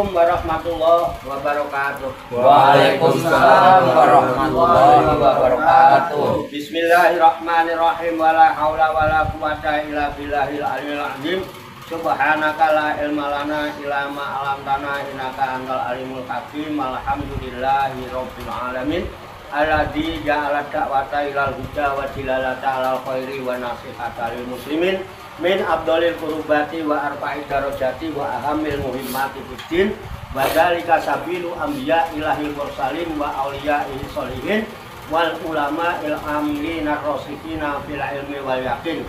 Assalamualaikum warahmatullahi wabarakatuh. Waalaikumsalam warahmatullahi wabarakatuh. Bismillahirrahmanirrahim. Wala haula wala quwata illa billahil aliyil azim. Subhanaka la ilma lana illa ma 'allamtana innaka antal alimul hakim. Alhamdulillahi rabbil alamin. Alladzi ja'ala da'wata ilal huda wa dilalata 'alal khairi wa nasihata lil muslimin min abdolil kurubati wa arfa'i darajati wa ahamil muhimmati fiddin wa dzalika sabilu anbiya ilahil mursalin wa auliya'i sholihin wal ulama il amilina rasikina fil ilmi wal yakin.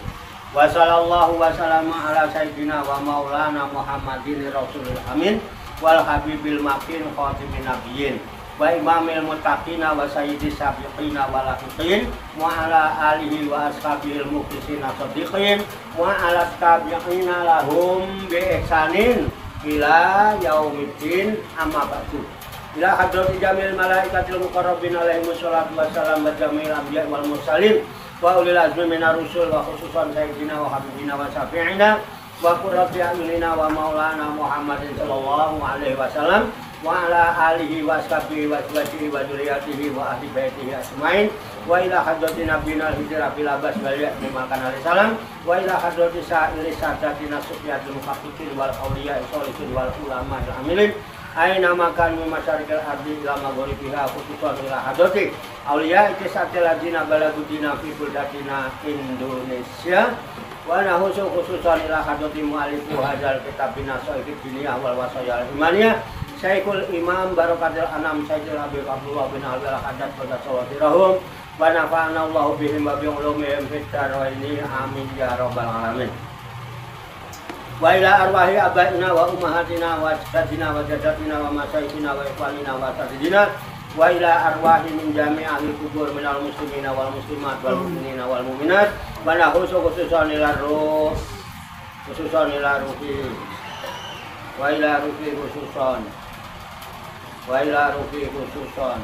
Wa sallallahu wa sallama ala sayyidina wa maulana Muhammadin rasulil amin wal habibil makin khatimin nabiyyin wa imamil muttaqina wa sayyidis sabiqina wal lahiqin wa ala alihi wa ashabil mukhlisina shadiqin wa ala tabi'ina lahum bi ihsanin ila yaumiddin amma ba'du. Ila hadrati jamil malaikatil muqarrabin alaihi wassalatu wassalam wa jamil anbiya wal mursalin wa ulil azmi minar rusul wa khususan sayyidina wa habibina wa syafi'ina wa qurrati a'yunina wa maulana Muhammadin sallallahu alaihi wasallam wa ala alihi wa ashabihi wa azwajihi wa dzurriyyatihi wa ahli baitihi ajmain wa ila hadratin nabiyina al-hijra bil abbas wal ya'ti makan alaihi salam wa ila hadrati sa'iri sadatina sufiyatul muhaqqiqin wal awliya sholihin wal ulama al-amilin aina makan min masyarikil ardi ila maghribiha khususan ila hadrati awliya ikisatil ladina balagudina fi buldatina Indonesia wa nahusu khususan ila hadrati mu'alifu hadzal kitabina sahih dunia wal wasayal imaniyah Syekhul Imam Barokatil Anam Sayyidil Habib Abdullah bin Alwi Al-Haddad Qadasawwatirahum wa nafa'ana Allahu bihim wa bi'ulumihim fid dharaini amin ya rabbal alamin. Wa ila arwahi abaina wa ummahatina wa ajdadina wa jaddatina wa masyayikhina wa ikhwanina wa asatidina wa ila arwahi min jami' ahli kubur minal muslimina wal muslimat wal mu'minina wal mu'minat wa nahusu khususan ila ruh khususan ila ruhi wa ila ruhi khususan wa ila ruhi khususan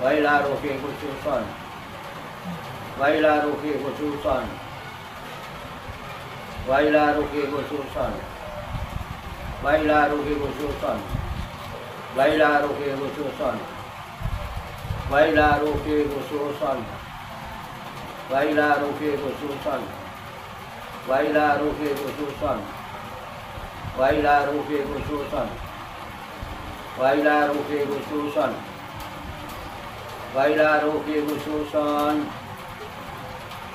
wa ila ruhi khususan wa ila ruhi khususan wa ila ruhi khususan wa ila ruhi khususan wa ila ruhi khususan wa ila ruhi khususan wa ila ruhi khususan wa ila ruhi khususan wa ila ruhi khususan wa ila ruhi khususan wa ila ruhi khususan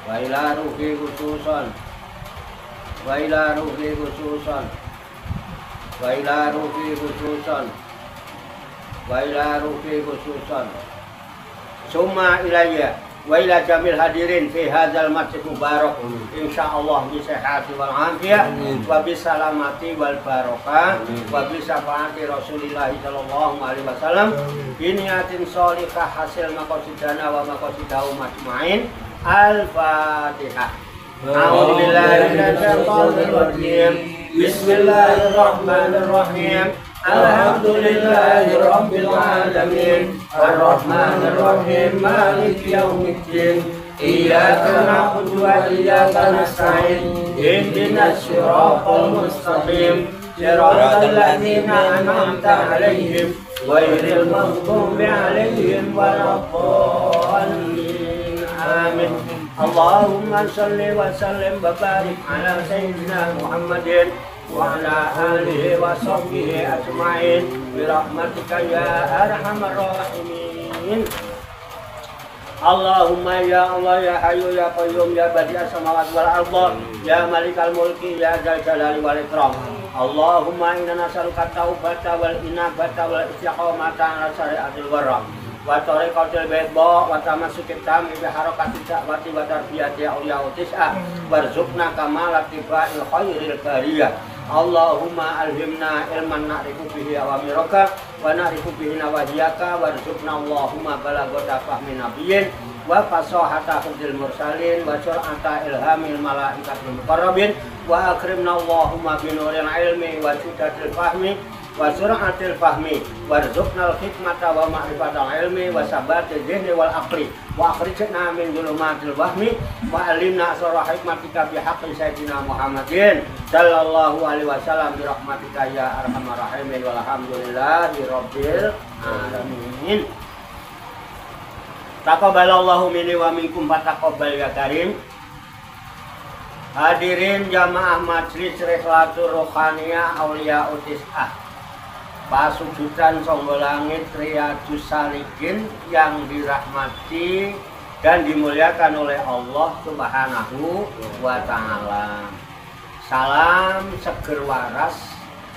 wa ila ruhi khususan wa ila ruhi khususan wa ila ruhi khususan wa ila ruhi khususan summa ilayya wa ila jamil hadirin fi hadzal masjid mubarak insyaallah bi sihhati wal afiyah wa bi salamati wal barakah wa bi syafaati Rasulillah sallallahu alaihi wasallam bi niyatin sholihah hasil maqasidana wa maqasidahu majma'in al-Fatihah. A'udzu billahi minasy syaithanir rajim. Bismillahirrahmanirrahim. Alhamdulillahi rabbil alamin arrahmanir rahim maliki yaumiddin iyyaka na'budu wa iyyaka nasta'in ihdinas siratal mustaqim siratal ladzina an'amta 'alaihim ghairil maghdubi 'alaihim waladdallin amin. Allahumma shalli wa sallim wa barik ala sayyidina Muhammadin wa ala alihi wa sahbihi ajma'in bi rahmatika ya arhamar rahimin. Allahumma ya Allah ya hayyu ya qayyum ya badi'as samawati wal ardh ya malikal mulki ya dzal jalali wal ikram. Allahumma inna nas'aluka taubata wal inabata wal istiqamata ala syari'atil gharra wa tariqatil baydha wa tamassukit tam bi harakatit da'wati wa tarbiyati awliya tis'a warzuqna kamalat tiba'il khairil bariyah. Allahumma alhimna ilman na'rifu bihi awamiraka wa na'rifu bihi nawahiyaka warzuqna Allahumma balaghata fahmi nabiyyin wa fasahata hudil mursalin wa sur'ata ilhamil malaikatil muqarrabin wa akrimna Allahumma binuril ilmi wa syudatil fahmi wa sur'atil fahmi warzuqnal hikmata wa ma'rifatal ilmi wa sabatil dhihni wal aqli wa akhrijna min dhulumatil wahmi wa alimna asrar hikmatika bi haqqi sayyidina Muhammadin sallallahu alaihi wasallam bi rahmatika ya arhamar rahimin walhamdulillahi rabbil alamin. Taqabbalallahu minni wa minkum fataqabbal ya karim. Hadirin jamaah Majelis Rihlatur Rohaniyah Aulia Utis'ah, Pasujudan Songgo Langit Riyadus Salikin yang dirahmati dan dimuliakan oleh Allah Subhanahu wa Ta'ala. Salam seger waras,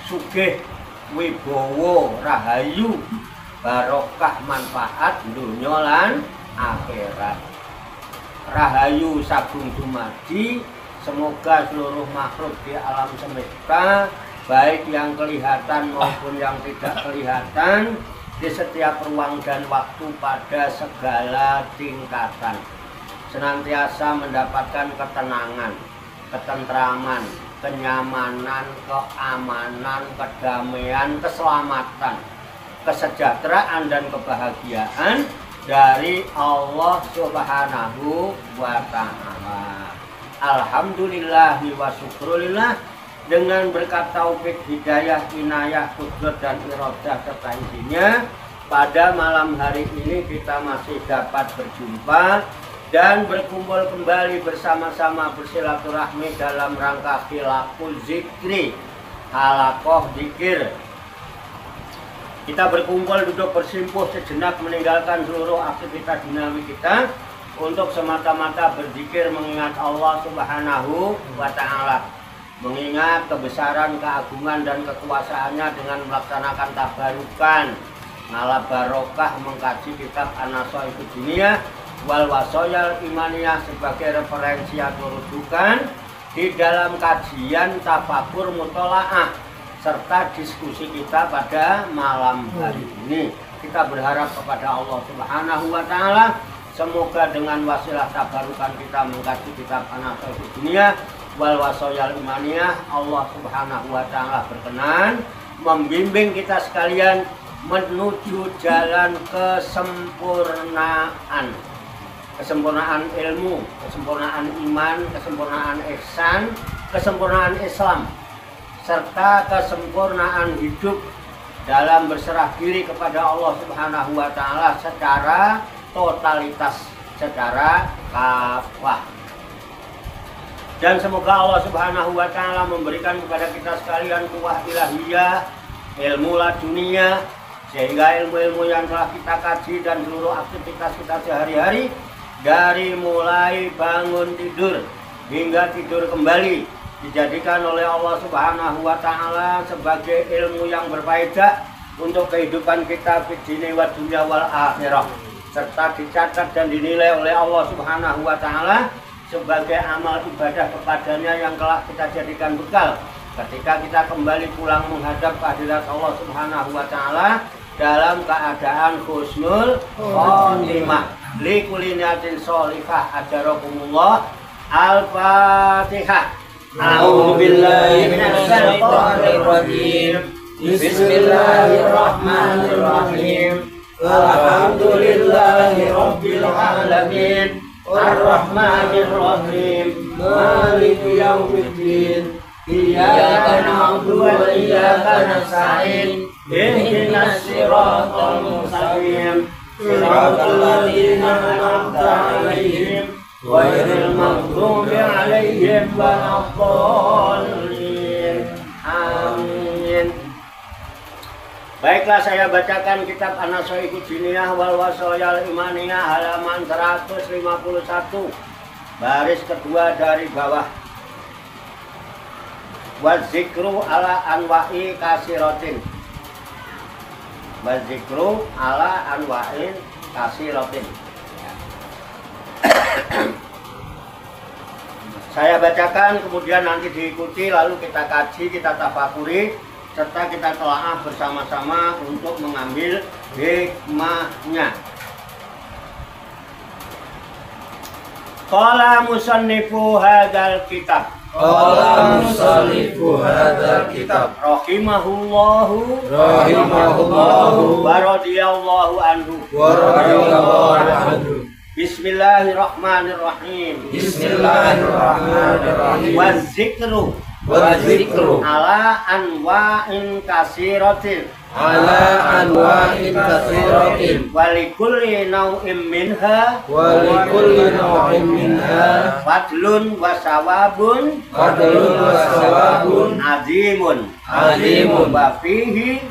sugih wibowo rahayu, barokah manfaat dunya lan akhirat. Rahayu sagung dumadi, semoga seluruh makhluk di alam semesta, baik yang kelihatan maupun yang tidak kelihatan, di setiap ruang dan waktu pada segala tingkatan, senantiasa mendapatkan ketenangan, ketentraman, kenyamanan, keamanan, kedamaian, keselamatan, kesejahteraan dan kebahagiaan dari Allah Subhanahu wa Ta'ala. Alhamdulillahi wa syukurillah. Dengan berkat taufik, hidayah, inayah, kudrat dan iradah serta isinya, pada malam hari ini kita masih dapat berjumpa dan berkumpul kembali bersama-sama bersilaturahmi dalam rangka khilaful zikri, halaqah zikir. Kita berkumpul duduk bersimpuh sejenak meninggalkan seluruh aktivitas duniawi kita untuk semata-mata berzikir mengingat Allah Subhanahu wa Ta'ala, mengingat kebesaran, keagungan dan kekuasaannya dengan melaksanakan tabarukan, ngalah barokah, mengkaji kitab An-Nasaihud Diniyah wal Wasoyal Imaniyah sebagai referensi atau rujukan di dalam kajian tafakur mutolaah serta diskusi kita pada malam hari ini. Kita berharap kepada Allah Subhanahu wa Ta'ala, semoga dengan wasilah tabarukan kita mengkaji kitab An-Nasaihud Diniyah wal Wasoyal Imaniyah, Allah Subhanahu wa Ta'ala berkenan membimbing kita sekalian menuju jalan kesempurnaan, kesempurnaan ilmu, kesempurnaan iman, kesempurnaan ihsan, kesempurnaan Islam, serta kesempurnaan hidup dalam berserah diri kepada Allah Subhanahu wa Ta'ala secara totalitas, secara kafah. Dan semoga Allah Subhanahu wa Ta'ala memberikan kepada kita sekalian kuwah ilahiyah, ilmu laduniyah, sehingga ilmu-ilmu yang telah kita kaji dan seluruh aktivitas kita sehari-hari, dari mulai bangun tidur hingga tidur kembali, dijadikan oleh Allah Subhanahu wa Ta'ala sebagai ilmu yang berfaedah untuk kehidupan kita fid dini wa dunya wal akhirah, serta dicatat dan dinilai oleh Allah Subhanahu wa Ta'ala sebagai amal ibadah kepadanya yang telah kita jadikan bekal ketika kita kembali pulang menghadap kehadirat Allah Subhanahu wa Ta'ala dalam keadaan husnul khotimah. Li kulli niyatin sholihah ajarakumullah. Al-Fatihah. A'udzu billahi minasy syaithanir rajim. Bismillahirrahmanirrahim. Alhamdulillahi rabbil alamin. Ar-Rahmanir Rahim. Maliki yaumiddin. Iyyaka na'budu wa iyyaka nasta'in. Ihdinas siratal mustaqim. Siratal ladzina an'amta 'alaihim ghairil maghdubi 'alaihim waladdallin. Amin. Baiklah, saya bacakan kitab An-Nasaihud Diniyah wal Wasoyal Imaniyah halaman 151, baris kedua dari bawah. Wazikru ala anwa'i kasiratin. Wazikru ala anwa'in kasiratin. Saya bacakan, kemudian nanti diikuti, lalu kita kaji, kita tafakuri, serta kita telaah bersama-sama untuk mengambil hikmahnya. Qala musannifu hadzal kitab. Qala musannifu hadzal kitab rahimahullahu rahimahullahu wa radhiyallahu anhu. wa radhiyallahu anhu. Bismillahirrahmanirrahim. Bismillahirrahmanirrahim. Wa zikru Wa dzikru ala anwa'in kasiratin ala anwa'in katsiratin wa likulli naw'in minha wa likulli naw'in minha fadlun wa sawabun fadlun wa sawabun azimun azimun wa fihi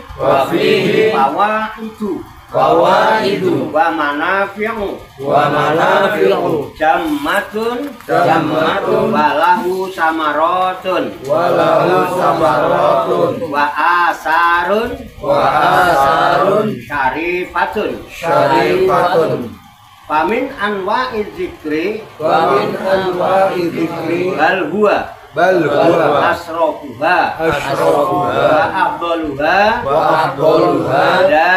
fawaidu fawaidu wa manafi'u wa manafi'u jammatun jammatun wa lahu samaratun wa lahu samaratun wa asarun wa asarun syarifatun syarifatun. famin anwa'i zikri Wa min anwa'i dzikri bal huwa bal huwa asrofuha asrafuha wa afdaluha wa afdaluha la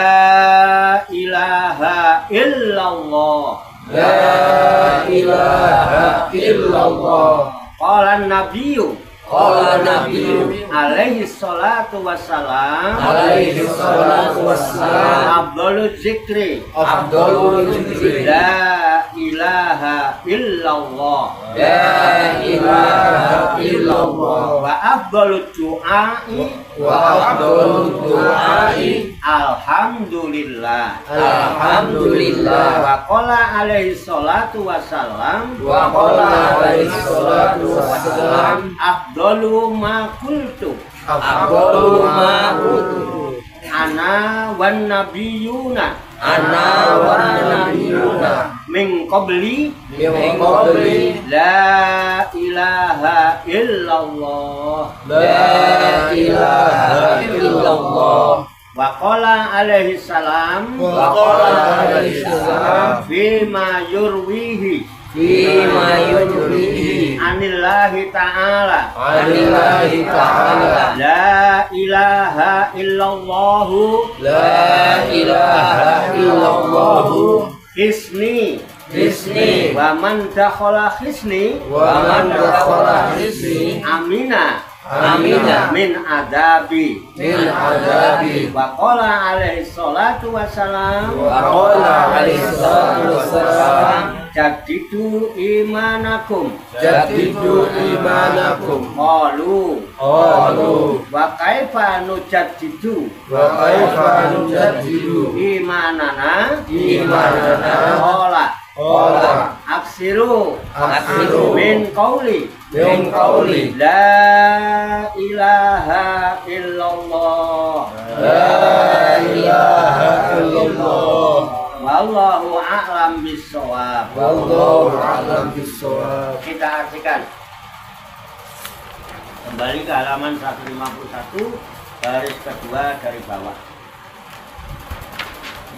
ilaha illallah. la ilaha illallah. Qala nabiyyu Qala nabiyyu alaihi salatu wassalam alaihi salatu wassalam afdalu zikri afdalul dzikri la ilaha illallah la ilaha illallah wa afdalu du'ai wa afdalud du'ai alhamdulillah. alhamdulillah. Wa qala alaihi salatu wassalam Wa qala alaihi salatu wassalam afdalu ma qultu afdalu ma qultu ana wan nabiyuna ana wa nabiyyuna min qabli min qabli la ilaha illallah. la ilaha illallah. Wa qala alaihi salam Wa qala alaihi salam fima yurwihi fima yurwihi anillahi ta'ala anillahi ta'ala la ilaha illallah la ilaha illallah hisni hisni wa man dakhala hisni wa man dakhala hisni amina amina min adabi. min adabi. Wa qala alaihi salatu wassalam Wa qala alaihi salatu wassalam jadidu imanakum jadidu imanakum qalu qalu wa kaifa nujaddidu wa kaifa nujaddidu imanana imanana qala qala aksiru aksiru min qauli min qauli la ilaha illallah. la ilaha illallah. Wallahu a'lam bissawab. Wallahu a'lam bissawab. Kita artikan kembali ke halaman 151 baris kedua dari bawah.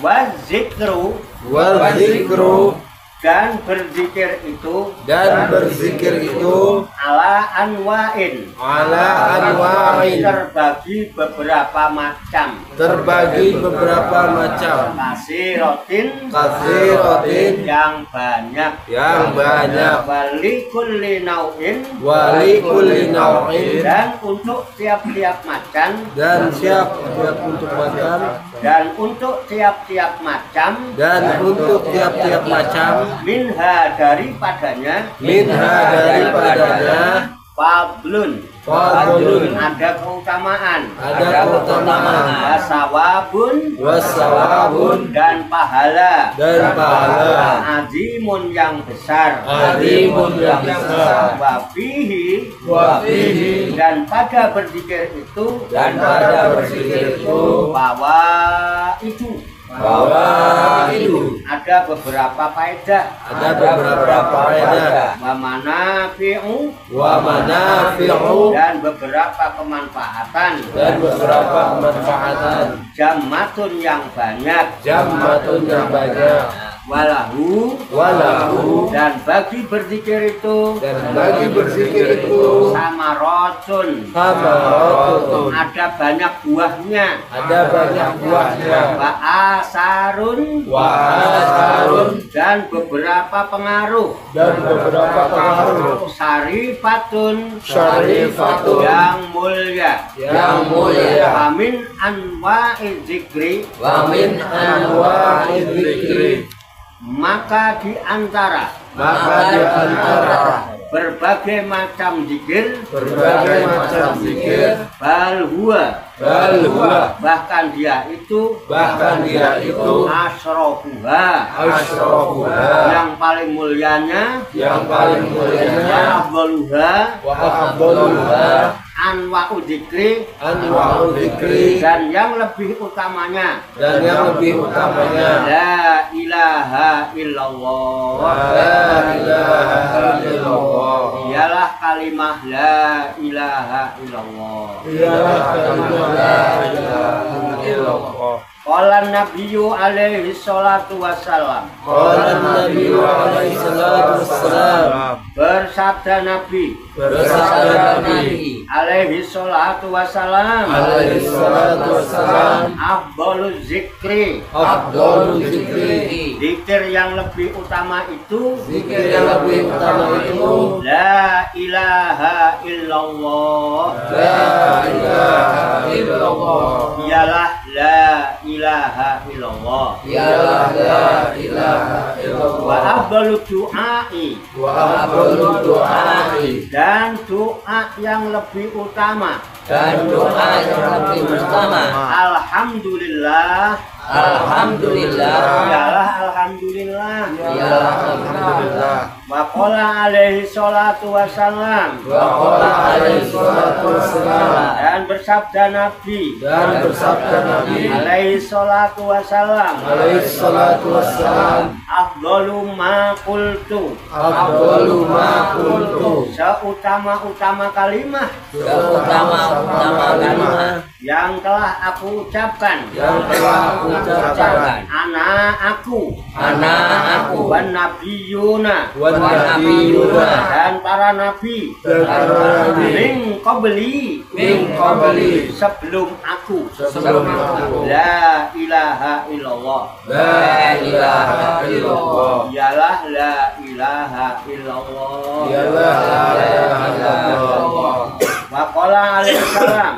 Wa zikru Wal dzikru dan berzikir itu dan berzikir itu ala anwa'in ala anwa'in terbagi beberapa macam terbagi beberapa macam kasiratin katsiratin yang banyak yang banyak walikulli nau'in wali kulli nau'in dan untuk tiap-tiap macam dan siap untuk makan dan untuk tiap-tiap macam dan untuk tiap-tiap macam minha daripadanya daripadanya fadlun fadlun ada keutamaan ada keutamaan wasawabun wasawabun dan pahala dan pahala azimun yang besar azimun yang besar wafihi wafihi dan pada berzikir itu dan pada berzikir itu bahwa itu bahwa itu ada beberapa faedah ada beberapa faedah wa manafi'u wa manafi'u dan beberapa kemanfaatan dan beberapa kemanfaatan jammatun yang banyak jammatun yang banyak walahu dan bagi berzikir itu sama rotun ada banyak buahnya wa asarun dan beberapa pengaruh syarifatun yang mulia amin anwa'i zikri maka di antara berbagai macam zikir bal huwa bahkan dia itu asrofuha yang paling mulianya afdaluha anwa'u dzikri dan yang lebih utamanya la ilaha illallah ialah kalimah la ilaha illallah Qala Nabiyyu alaihi salatu wassalam. Bersabda Nabi alaihi salatu wassalam. Afdhaluz zikri. Zikir yang lebih utama itu la ilaha illallah. Ialah la ilaha illallah. Wa afdalu du'ai. Dan doa yang lebih utama. Alhamdulillah. Ialah alhamdulillah. Wa qala alaihi salatu wassalam. Dan bersabda Nabi alaihi salatu wassalam. Afdalu ma qultu. Seutama-utama kalimat yang telah aku ucapkan. Anak aku wan nabiyuna dan para nabi min qabli sebelum aku la ilaha illallah ialah la ilaha illallah wa qala alaihi salam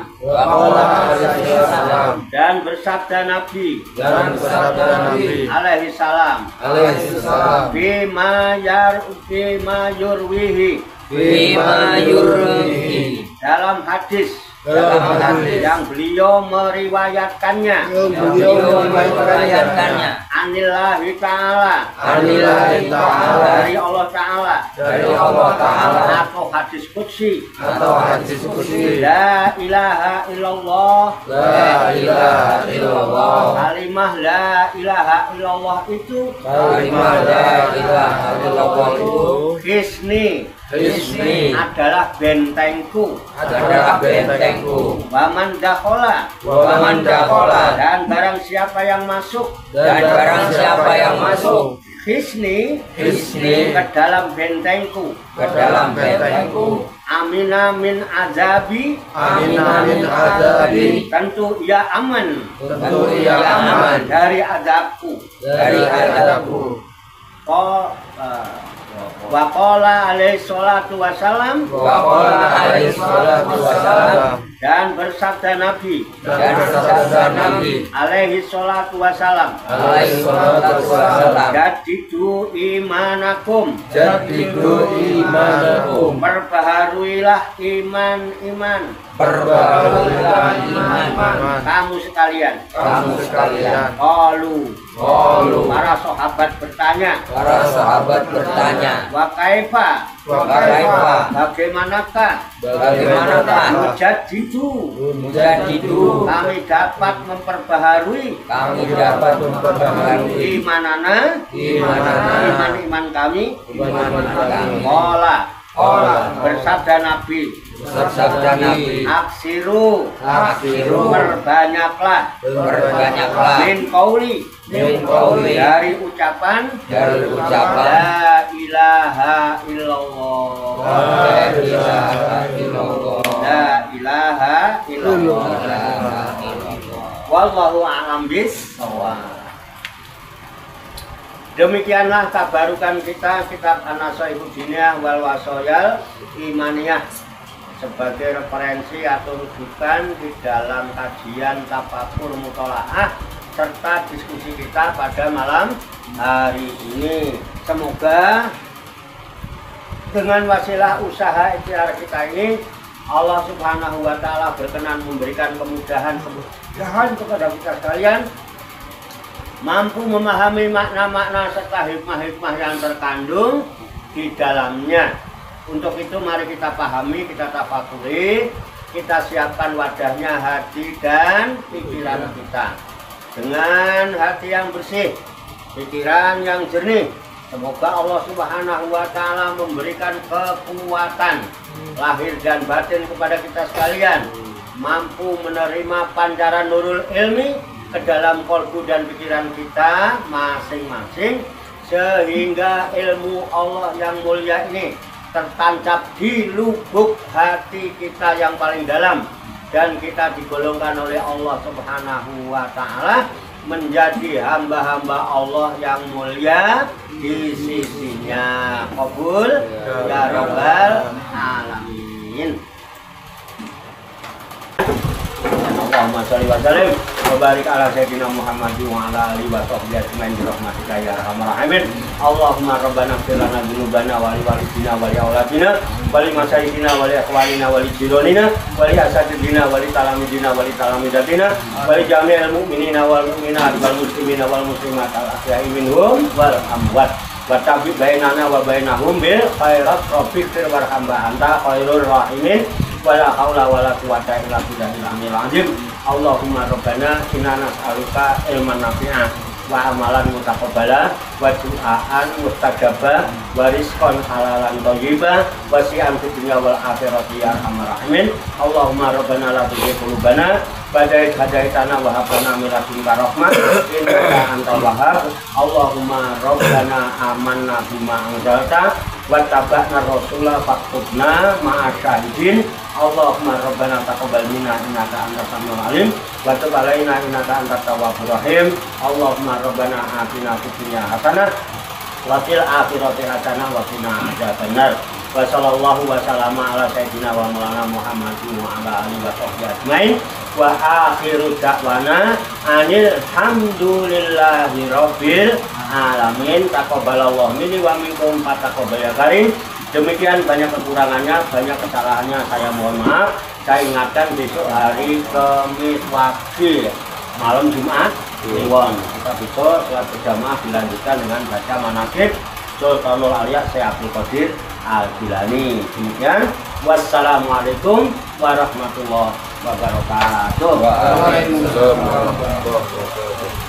dan bersabda Nabi alaihi salam bima yurwihi dalam hadis yang beliau meriwayatkannya anillahi ta'ala dari Allah Ta'ala atau hadis qudsi la ilaha illallah kalimah la ilaha illallah itu hisni adalah bentengku waman dakhola dan barang siapa yang masuk hisni ke dalam bentengku amina min azabi tentu ia aman dari azabku wa qala alaihi salatu wassalam dan bersabda Nabi alaihi salatu wassalam jadidu imanakum perbaharuilah iman kamu sekalian. Qalu para sahabat bertanya wa kaifa bagaimanakah mujadidu kami dapat memperbaharui iman kami. Qala Bersabda Nabi, aksiru, perbanyaklah, min qauli, dari ucapan, la ilaha illallah, la ilaha illallah. Wallahu a'lam bishawab. Demikianlah kabarukan kita kitab An-Nasaihud Diniyah wal Wasoyal Imaniyah sebagai referensi atau rujukan di dalam kajian tafakur mutolaah serta diskusi kita pada malam hari ini. Semoga dengan wasilah usaha ikhtiar kita ini Allah Subhanahu wa Ta'ala berkenan memberikan kemudahan kepada kita sekalian, mampu memahami makna-makna serta hikmah-hikmah yang terkandung di dalamnya. Untuk itu mari kita pahami, kita tafakuri, kita siapkan wadahnya hati dan pikiran kita dengan hati yang bersih, pikiran yang jernih. Semoga Allah Subhanahu wa Ta'ala memberikan kekuatan lahir dan batin kepada kita sekalian, mampu menerima pancaran nurul ilmi ke dalam kolbu dan pikiran kita masing-masing, sehingga ilmu Allah yang mulia ini tertancap di lubuk hati kita yang paling dalam, dan kita digolongkan oleh Allah Subhanahu wa Ta'ala menjadi hamba-hamba Allah yang mulia di sisinya. Qabul ya rabbal alamin. Allahumma sholli wa sallim wa barik ala sayyidina Muhammadin wa ala alihi wa sahbihi ajmain bi rahmatika ya arhamar rahimin. Allahumma rabbana ighfir lana dzunubana wa li walidina wa li auladina wa li masyayikina wa li ikhwanina wa li jironina wa li asatidina wa li talamidina wa li talamidatina wa li jami'il mu'minina wal mu'minat wal muslimina wal muslimat al ahya'i minhum wal amwat wa tabi bainana wa bainahum bil khairat rafiq warham anta khairur rahimin. Wala haula wala quwata illa billahil azim. Allahumma rabbana inna nas'aluka ilman nafi'an wa amalan mutaqabbala wa du'aan mustajaba wa rizqan halalan thayyiba wa si'an fid dunya wal akhirati ya arhamar rahimin. Allahumma rabbana la tuzigh qulubana ba'da idh hadaitana wa hab lana min ladunka rahmah innaka antal wahhab. Allahumma rabbana amanna bima anzalta wa tabana rasulah faktubna ma'asyahidin. Allahumma rabbana taqabbal minna innaka antas samiul alim wa tub alaina innaka antat tawwabur rahim. Allahumma rabbana atina fid dunya hasanah wa fil akhirati hasanah wa qina adzabannar. Wa sallallahu wa sallama ala sayyidina wa maulana Muhammadin wa ala alihi wa sahbihi ajmain. Wa akhiru da'wana anil hamdulillahi rabbil alamin. Taqabbalallahu minni wa minkum fataqabbal ya karim. Demikian banyak kekurangannya, banyak kesalahannya, saya mohon maaf. Saya ingatkan besok hari Kamis Wage malam Jumat Kliwon kita besok sholat berjamaah dilanjutkan dengan baca manaqib Sultanul Auliya Syekh Abdul Qadir Al-Jilani. Demikian, wassalamualaikum warahmatullahi wabarakatuh. Waalaikumsalam warahmatullahi wabarakatuh.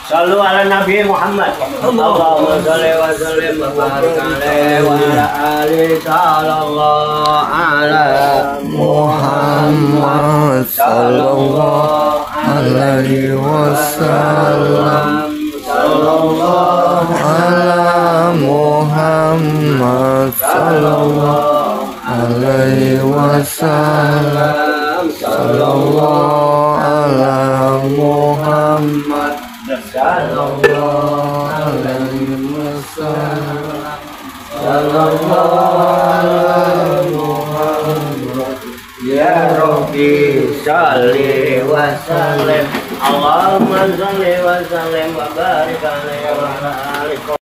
Sallu ala Nabi Muhammad. Allahumma sholli wa sallim wa barik alaihi wa ala alihi sallallahu ala Muhammad sallallahu alaihi wasallam. Sallallahu ala Muhammad sallallahu alaihi wasallam. Sallallahu ala Muhammad sallallahu alaihi wasallam. Sallallahu ala Muhammad. Ya Rabbi sholli wa sallim. Allahumma sholli wa sallim wa barik alaihi wa ala alihi.